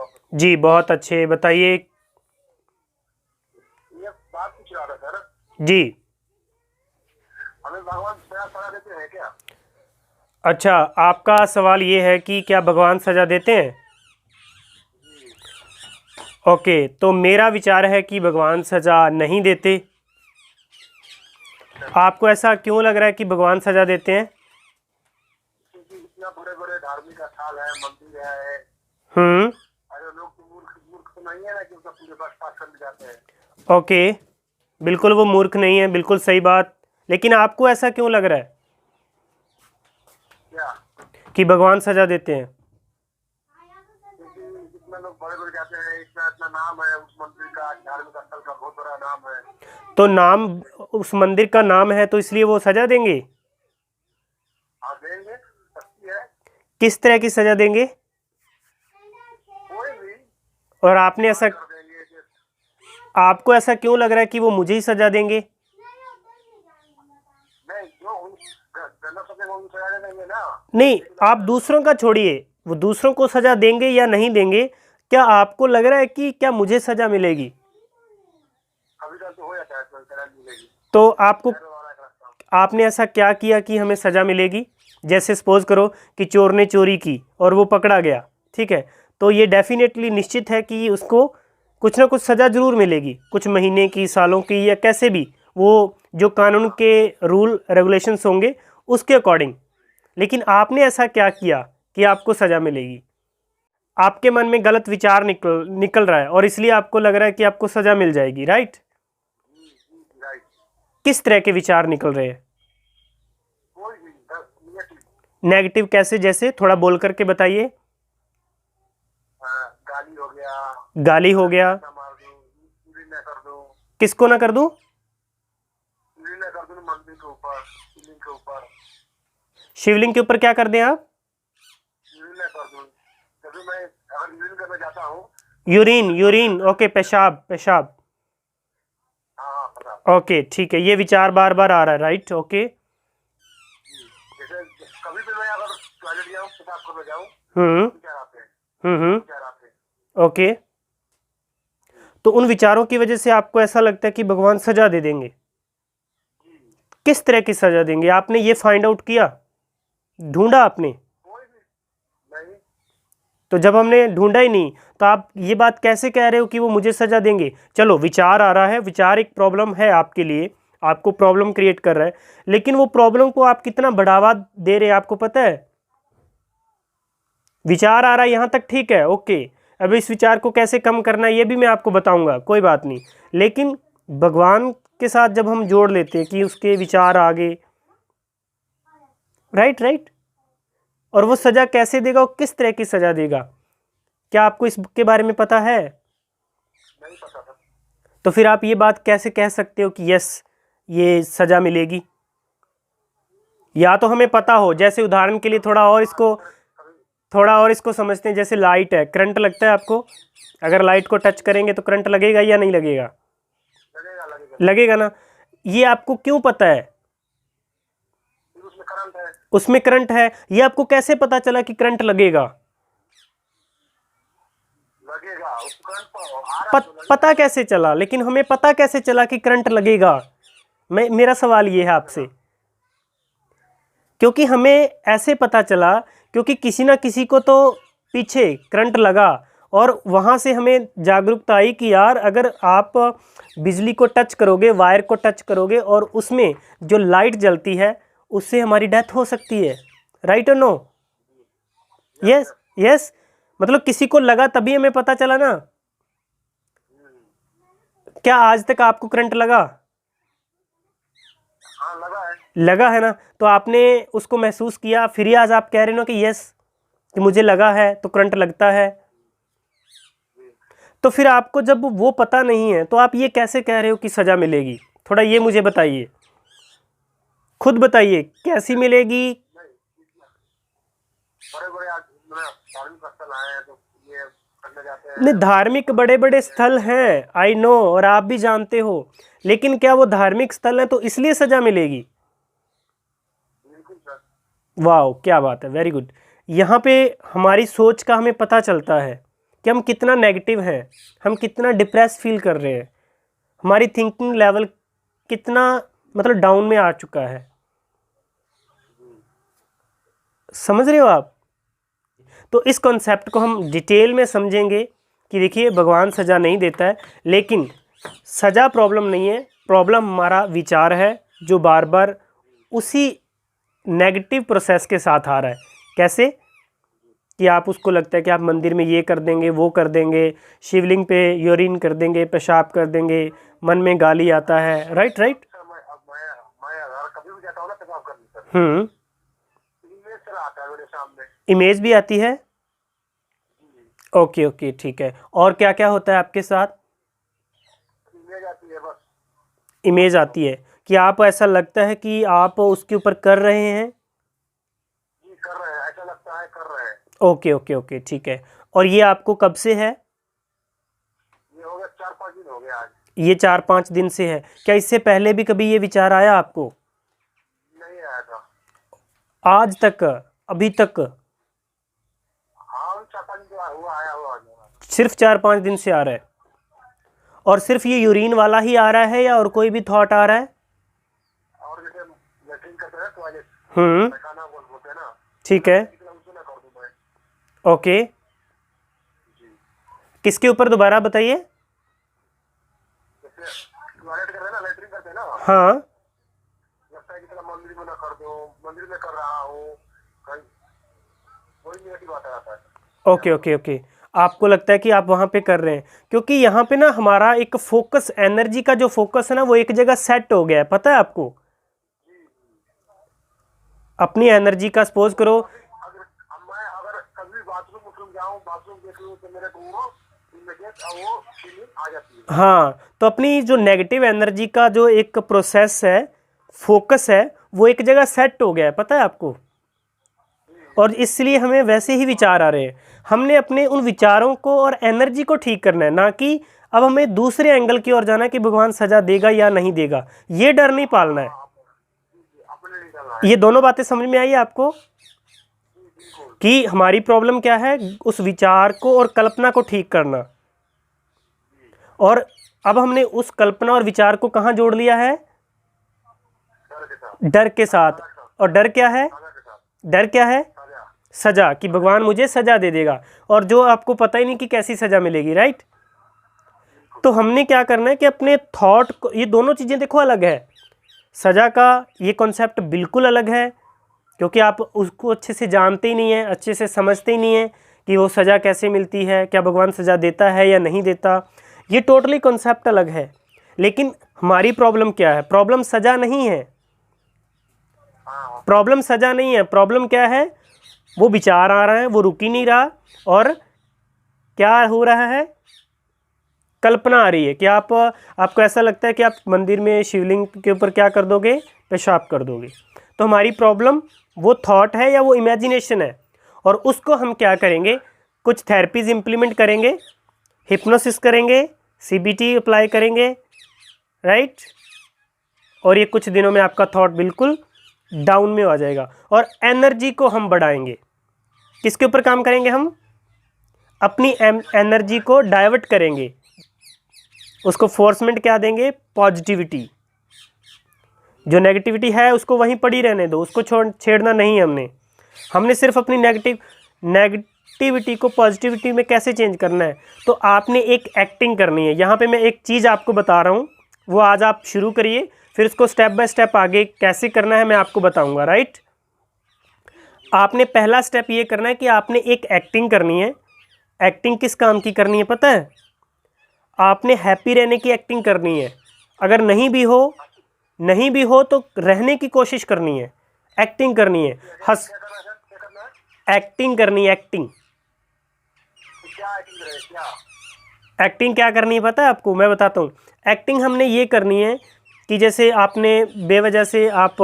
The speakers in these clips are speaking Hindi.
आपको। जी बहुत अच्छे, बताइए। ये बात पूछ रहा था सर, जी हमें भगवान सजा देते हैं क्या? अच्छा, आपका सवाल ये है कि क्या भगवान सज़ा देते हैं? जी। ओके, तो मेरा विचार है कि भगवान सज़ा नहीं देते। आपको ऐसा क्यों लग रहा है कि भगवान सज़ा देते हैं? क्योंकि इतना बड़े बड़े धार्मिक स्थल है, मंदिर है, हम्म। अरे लोग तो मूर्ख मूर्ख तो नहीं है ना कि उसका पूरे पास पास करने जाते हैं। ओके, बिल्कुल वो मूर्ख नहीं है, बिल्कुल सही बात। लेकिन आपको ऐसा क्यों लग रहा है क्या? कि भगवान सज़ा देते हैं? क्योंकि जितना लोग बड़े बड़े जाते हैं, इतना इतना नाम है उस मंदिर का, धार्मिक स्थल का बहुत बड़ा नाम है। तो नाम, उस मंदिर का नाम है तो इसलिए वो सज़ा देंगे? आप देंगे, सस्ती है। किस तरह की सज़ा देंगे? कोई भी और आपने ऐसा, कर देंगे आपको ऐसा क्यों लग रहा है कि वो मुझे ही सज़ा देंगे? नहीं, जो गलत सोचेंगे उनको सजा देंगे ना। नहीं, आप दूसरों का छोड़िए, वो दूसरों को सज़ा देंगे या नहीं देंगे, क्या आपको लग रहा है कि क्या मुझे सज़ा मिलेगी? कभी कभी तो हो जाता है, तो सजा मिलेगी। तो आपको, खैर वाला एक रास्ता। आपने ऐसा क्या किया कि हमें सज़ा मिलेगी? जैसे सपोज करो कि चोर ने चोरी की और वो पकड़ा गया, ठीक है, तो ये डेफिनेटली निश्चित है कि उसको कुछ ना कुछ सज़ा ज़रूर मिलेगी, कुछ महीने की, सालों की, या कैसे भी, वो जो कानून के रूल रेगुलेशंस होंगे उसके अकॉर्डिंग। लेकिन आपने ऐसा क्या किया कि आपको सज़ा मिलेगी? आपके मन में गलत विचार निकल रहा है और इसलिए आपको लग रहा है कि आपको सज़ा मिल जाएगी, राइट? राइट। किस तरह के विचार निकल रहे हैं? कोई भी निगेटिव। नेगेटिव कैसे, जैसे थोड़ा बोल करके बताइए। गाली हो गया, गाली हो गया। ना मार दो, चोरी ना कर दो, किसको ना कर दूं? चोरी ना कर दो मंदिर के ऊपर, शिवलिंग के ऊपर, शिवलिंग के ऊपर क्या कर दें आप? चोरी ना कर दो। जब भी मैं अगर यूरिन करने जाता हूँ। यूरिन, यूरिन, ओके, पेशाब, पेशाब। हाँ पता। ओके ठीक है, ये विचार बार बार आ रहा है, राइट, ओके। जैसे कभी भी मैं अगर टॉयलेट जाऊँ, पेशाब करने जाऊँ, हम्म विचार आते हैं, हम्म। विचार आते हैं। ओके, तो उन विचारों की वजह से आपको ऐसा लगता है कि भगवान सजा दे देंगे? किस तरह की सजा देंगे, आपने ये फाइंड आउट किया, ढूंढा आपने? कोई भी नहीं। तो जब हमने ढूंढा ही नहीं, तो आप ये बात कैसे कह रहे हो कि वो मुझे सजा देंगे? चलो, विचार आ रहा है, विचार एक प्रॉब्लम है आपके लिए, आपको प्रॉब्लम क्रिएट कर रहा है, लेकिन वो प्रॉब्लम को आप कितना बढ़ावा दे रहे हैं आपको पता है? विचार आ रहा है यहाँ तक, ठीक है, ओके। अब इस विचार को कैसे कम करना है ये भी मैं आपको बताऊंगा, कोई बात नहीं। लेकिन भगवान के साथ जब हम जोड़ लेते हैं कि उसके विचार आगे, राइट राइट, और वो सजा कैसे देगा और किस तरह की सजा देगा, क्या आपको इसके बारे में पता है? नहीं पता था। तो फिर आप ये बात कैसे कह सकते हो कि यस, ये सजा मिलेगी? या तो हमें पता हो, जैसे उदाहरण के लिए थोड़ा और इसको समझते हैं। जैसे लाइट है, करंट लगता है आपको, अगर लाइट को टच करेंगे तो करंट लगेगा या नहीं लगेगा? लगेगा लगेगा। लगेगा ना। ये आपको क्यों पता है? उसमें करंट है। उसमें करंट है, ये आपको कैसे पता चला कि करंट लगेगा? लगेगा, उस करंट तो आ रहा है तो लगेगा। पता कैसे चला? लेकिन हमें पता कैसे चला कि करंट लगेगा? मेरा सवाल ये है आपसे। क्योंकि हमें ऐसे पता चला, क्योंकि किसी ना किसी को तो पीछे करंट लगा और वहाँ से हमें जागरूकता आई कि यार, अगर आप बिजली को टच करोगे, वायर को टच करोगे और उसमें जो लाइट जलती है, उससे हमारी डेथ हो सकती है, राइट और नो? यस यस, मतलब किसी को लगा तभी हमें पता चला ना। क्या आज तक आपको करंट लगा? हाँ लगा है। लगा है ना। तो आपने उसको महसूस किया, फिर ही आज आप कह रहे हो ना कि यस, कि मुझे लगा है तो करंट लगता है। तो फिर आपको जब वो पता नहीं है तो आप ये कैसे कह रहे हो कि सजा मिलेगी? थोड़ा ये मुझे बताइए, खुद बताइए कैसी मिलेगी। बड़े बड़े धार्मिक स्थल आए हैं तो ये करने जाते हैं। नहीं, धार्मिक बड़े बड़े स्थल हैं, आई नो, और आप भी जानते हो, लेकिन क्या वो धार्मिक स्थल है तो इसलिए सजा मिलेगी? बिल्कुल सर। वाह, क्या बात है, वेरी गुड। यहाँ पे हमारी सोच का हमें पता चलता है, कि हम कितना नेगेटिव हैं, हम कितना डिप्रेस फील कर रहे हैं, हमारी थिंकिंग लेवल कितना मतलब डाउन में आ चुका है। समझ रहे हो आप? तो इस कॉन्सेप्ट को हम डिटेल में समझेंगे कि देखिए भगवान सज़ा नहीं देता है, लेकिन सज़ा प्रॉब्लम नहीं है, प्रॉब्लम हमारा विचार है जो बार बार उसी नेगेटिव प्रोसेस के साथ आ रहा है। कैसे कि आप उसको लगता है कि आप मंदिर में ये कर देंगे, वो कर देंगे, शिवलिंग पे यूरिन कर देंगे, पेशाब कर देंगे, मन में गाली आता है। Right right. मैं अगर कभी भी जाता हूँ ना पेशाब करने सर, इमेज सर आता है मेरे सामने। इमेज भी आती है? ओके ओके ठीक है। और क्या क्या होता है आपके साथ? इमेज आती है बस। इमेज आती है कि आप ऐसा लगता है कि आप उसके ऊपर कर रहे हैं? जी कर रहे हैं, ऐसा लगता है कर रहे हैं। ओके ओके ओके ठीक है। और ये आपको कब से है? ये हो गया 4-5 दिन हो गए आज। ये 4-5 दिन से है। क्या इससे पहले भी कभी ये विचार आया आपको? नहीं आया था आज तक, अभी तक? हाँ 4-5 दिन हुआ आया हुआ। सिर्फ 4-5 दिन से आ रहा है? और सिर्फ ये यूरिन वाला ही आ रहा है या और कोई भी थॉट आ रहा है? और जैसे लेटरिन करते हैं टॉयलेट, खाना बोलते हैं ना, ठीक है, उसमें ना कर दूं मैं। ओके। जी किसके ऊपर दोबारा बताइए? जैसे टॉयलेट करते हैं ना, लेटरिन करते हैं ना, हाँ लगता है कि चलो मंदिर में ना कर दो, मंदिर में कर रहा हूँ, कहीं वही नेगेटिव आता रहता है। Okay okay okay. आपको लगता है कि आप वहाँ पे कर रहे हैं, क्योंकि यहाँ पे ना हमारा एक फोकस, एनर्जी का जो फोकस है ना वो एक जगह सेट हो गया है। पता है आपको? अपनी एनर्जी का सपोज करो, मैं अगर कभी बाथरूम जाऊँ, बाथरूम देख लूँ तो मेरे को वो इमीडिएट वो फीलिंग आ जाती है। हाँ, तो अपनी जो नेगेटिव एनर्जी का जो एक प्रोसेस है, फोकस है, वो एक जगह सेट हो गया है। पता है आपको? और इसलिए हमें वैसे ही विचार आ रहे हैं। हमने अपने उन विचारों को और एनर्जी को ठीक करना है, ना कि अब हमें दूसरे एंगल की ओर जाना है कि भगवान सजा देगा या नहीं देगा। ये डर नहीं पालना है। अपने नहीं करना है। ये दोनों बातें समझ में आई आपको कि हमारी प्रॉब्लम क्या है? उस विचार को और कल्पना को ठीक करना। और अब हमने उस कल्पना और विचार को कहाँ जोड़ लिया है? डर के साथ। डर के साथ। और डर क्या है? सजा के साथ। डर क्या है? सजा। सजा, कि भगवान मुझे सजा दे देगा, और जो आपको पता ही नहीं कि कैसी सजा मिलेगी। राइट। तो हमने क्या करना है कि अपने थॉट को, ये दोनों चीज़ें देखो अलग है। सजा का ये कॉन्सेप्ट बिल्कुल अलग है, क्योंकि आप उसको अच्छे से जानते ही नहीं हैं, अच्छे से समझते ही नहीं हैं कि वो सज़ा कैसे मिलती है, क्या भगवान सज़ा देता है या नहीं देता। ये टोटली कॉन्सेप्ट अलग है। लेकिन हमारी प्रॉब्लम क्या है? प्रॉब्लम सज़ा नहीं है, प्रॉब्लम सज़ा नहीं है। प्रॉब्लम क्या है? वो विचार आ रहा है, वो रुक ही नहीं रहा, और क्या हो रहा है? कल्पना आ रही है कि आपको ऐसा लगता है कि आप मंदिर में शिवलिंग के ऊपर क्या कर दोगे? पेशाब कर दोगे। तो हमारी प्रॉब्लम वो थॉट है या वो इमेजिनेशन है, और उसको हम क्या करेंगे? कुछ थेरेपीज इम्प्लीमेंट करेंगे, हिप्नोसिस करेंगे, सीबीटी अप्लाई करेंगे, राइट। और ये कुछ दिनों में आपका थॉट बिल्कुल डाउन में आ जाएगा, और एनर्जी को हम बढ़ाएंगे। किसके ऊपर काम करेंगे? हम अपनी एनर्जी को डाइवर्ट करेंगे, उसको फोर्समेंट क्या देंगे? पॉजिटिविटी। जो नेगेटिविटी है उसको वहीं पड़ी रहने दो, उसको छेड़ना नहीं है। हमने सिर्फ अपनी नेगेटिविटी को पॉजिटिविटी में कैसे चेंज करना है? तो आपने एक एक्टिंग करनी है। यहाँ पे मैं एक चीज़ आपको बता रहा हूँ, वो आज आप शुरू करिए, फिर उसको स्टेप बाय स्टेप आगे कैसे करना है मैं आपको बताऊँगा। राइट। आपने पहला स्टेप ये करना है कि आपने एक एक्टिंग करनी है। एक्टिंग किस काम की करनी है पता है? आपने हैप्पी रहने की एक्टिंग करनी है। अगर नहीं भी हो तो रहने की कोशिश करनी है, एक्टिंग करनी है, हंस एक्टिंग करनी है। एक्टिंग एक्टिंग क्या करनी है पता है आपको? मैं बताता हूँ। एक्टिंग हमने ये करनी है कि जैसे आपने बेवजह से आप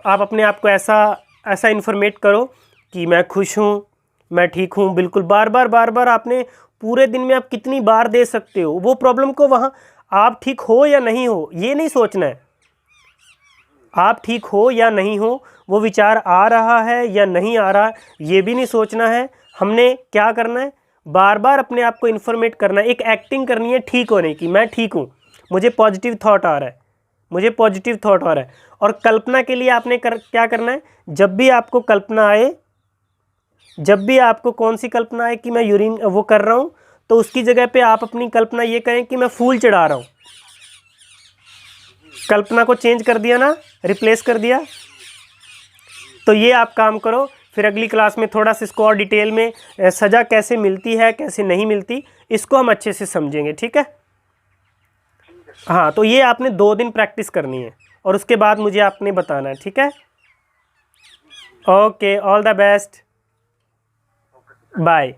अपने आप को ऐसा इन्फॉर्मेट करो कि मैं खुश हूँ, मैं ठीक हूँ, बिल्कुल। बार बार आपने पूरे दिन में आप कितनी बार दे सकते हो वो प्रॉब्लम को? वहाँ आप ठीक हो या नहीं हो ये नहीं सोचना है। आप ठीक हो या नहीं हो, वो विचार आ रहा है या नहीं आ रहा ये भी नहीं सोचना है। हमने क्या करना है? बार बार अपने आप को इन्फॉर्मेट करना है, एक एक्टिंग करनी है ठीक होने की, मैं ठीक हूँ, मुझे पॉजिटिव थॉट आ रहा है, मुझे पॉजिटिव थॉट आ रहा है। और कल्पना के लिए आपने क्या करना है, जब भी आपको कल्पना आए, जब भी आपको कौन सी कल्पना आए कि मैं यूरिन वो कर रहा हूँ, तो उसकी जगह पे आप अपनी कल्पना ये करें कि मैं फूल चढ़ा रहा हूँ। कल्पना को चेंज कर दिया ना, रिप्लेस कर दिया। तो ये आप काम करो, फिर अगली क्लास में थोड़ा सा इसको और डिटेल में सज़ा कैसे मिलती है कैसे नहीं मिलती इसको हम अच्छे से समझेंगे, ठीक है। हाँ, तो ये आपने 2 दिन प्रैक्टिस करनी है और उसके बाद मुझे आपने बताना है, ठीक है। Okay, all the best, bye.